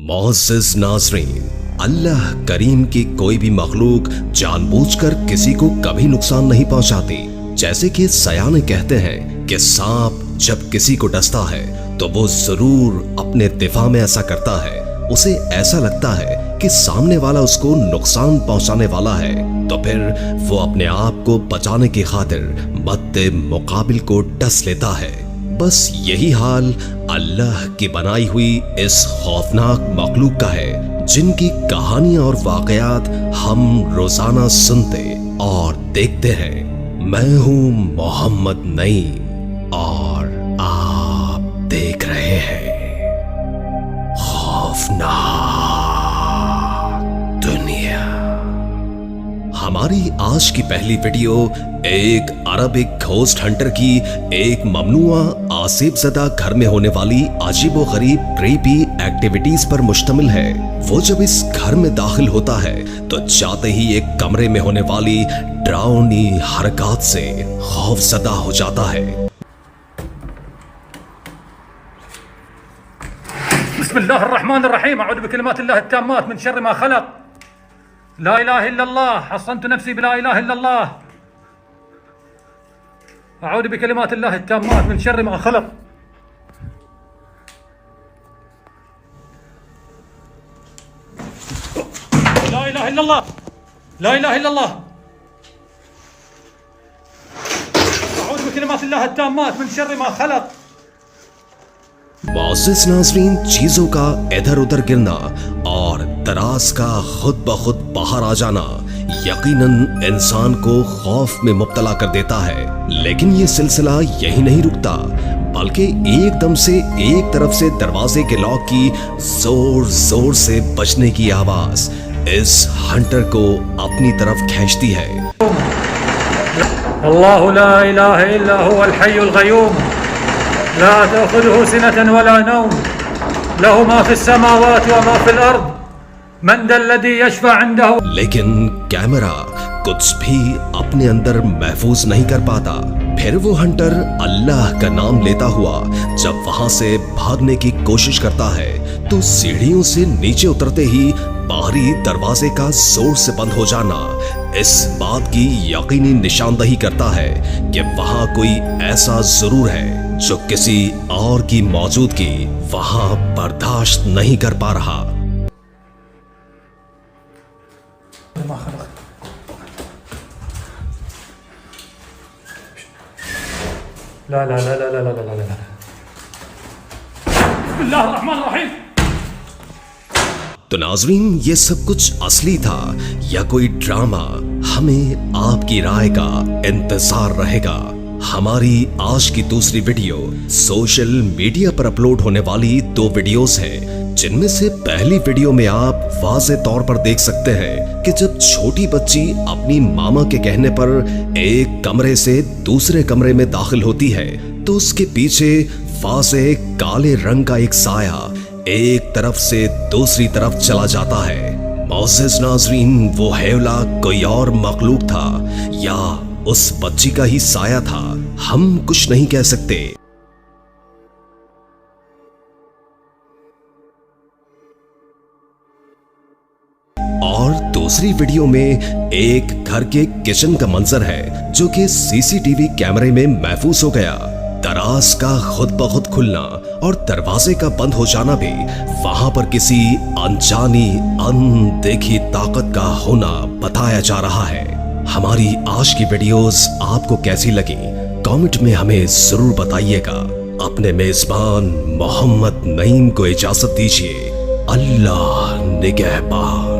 मुअज़्ज़िज़ नाज़रीन, अल्लाह करीम की कोई भी मखलूक जानबूझकर किसी को कभी नुकसान नहीं पहुंचाती। जैसे कि सयाने कहते हैं कि सांप जब किसी को डसता है तो वो जरूर अपने दिफा में ऐसा करता है। उसे ऐसा लगता है कि सामने वाला उसको नुकसान पहुंचाने वाला है, तो फिर वो अपने आप को बचाने की खातिर मद्दे मुकाबिल को डस लेता है। बस यही हाल अल्लाह की बनाई हुई इस खौफनाक मखलूक का है, जिनकी कहानियां और वाकयात हम रोजाना सुनते और देखते हैं। मैं हूं मोहम्मद नईम और आप देख रहे हैं खौफनाक दुनिया। हमारी आज की पहली वीडियो एक अरबिक घोस्ट हंटर की एक ममनुआ आसिफ-ज़दा घर में होने वाली अजीबो-गरीब क्रीपी एक्टिविटीज पर मुश्तमिल है। वो जब इस घर में दाखिल होता है तो जाते ही एक कमरे में होने वाली डरावनी हरकत से खौफज़दा हो जाता है। बिस्मिल्लाहिर्रहमानिर्रहीम, अऊज़ु बिकलिमातिल्लाहि त्ताम्मात मिन शर्रि मा खलक़, ला इलाहा इल्लल्लाह, हस्सनतु नफ्सी बिला इलाहा इल्लल्लाह, अऊज़ु बिकलिमातिल्लाहि त्ताम्मात मिन शर्रि मा खलक़। ला इलाहा इल्लल्लाह, ला इलाहा इल्लल्लाह, अऊज़ु बिकलिमातिल्लाहि त्ताम्मात मिन शर्रि मा खलक़। मुअज़्ज़िज़ नाज़रीन, चीजों का इधर उधर गिरना और दराज का खुद ब खुद बाहर आ जाना यकीनन इंसान को खौफ में मुब्तला कर देता है। लेकिन ये सिलसिला यही नहीं रुकता, बल्कि एकदम से एक तरफ से दरवाजे के लॉक की जोर जोर से बजने की आवाज इस हंटर को अपनी तरफ खींचती है। अल्लाहु ला इलाहा इल्ला हुवल हय्युल क़य्यूम, ला तअख़ुज़ुहु सिनतन वला नौम, लहु मा फ़िस समावाति व मा फ़िल अर्द, मन दल्लज़ी यशफ़अ इंदहु। लेकिन कैमरा कुछ भी अपने अंदर महफूज नहीं कर पाता। फिर वो हंटर अल्लाह का नाम लेता हुआ जब वहां से भागने की कोशिश करता है तो सीढ़ियों से नीचे उतरते ही बाहरी दरवाजे का जोर से बंद हो जाना इस बात की यकीनी निशानदही करता है कि वहां कोई ऐसा जरूर है जो किसी और की मौजूदगी वहां बर्दाश्त नहीं कर पा रहा। ला ला ला ला ला ला ला ला। बिस्मिल्लाहिर्रहमानिर्रहीम। तो नाज़रीन, ये सब कुछ असली था या कोई ड्रामा, हमें आपकी राय का इंतजार रहेगा। हमारी आज की दूसरी वीडियो सोशल मीडिया पर अपलोड होने वाली 2 वीडियोस हैं, जिनमें से पहली वीडियो में आप वाज़े तौर पर देख सकते हैं कि जब छोटी बच्ची अपनी मामा के कहने पर एक कमरे से दूसरे कमरे में दाखिल होती है तो उसके पीछे वाज़े काले रंग का एक साया एक तरफ से दूसरी तरफ चला जाता है। मुअज़्ज़िज़ नाज़रीन, वो हेवला कोई और मखलूक था या उस बच्ची का ही साया था, हम कुछ नहीं कह सकते। और दूसरी वीडियो में एक घर के किचन का मंजर है जो कि सीसीटीवी कैमरे में महफूज हो गया। दराज का खुद ब खुद खुलना और दरवाजे का बंद हो जाना भी वहां पर किसी अनजानी अनदेखी ताकत का होना बताया जा रहा है। हमारी आज की वीडियोस आपको कैसी लगी कमेंट में हमें जरूर बताइएगा। अपने मेजबान मोहम्मद नईम को इजाजत दीजिए। अल्लाह निगहबान।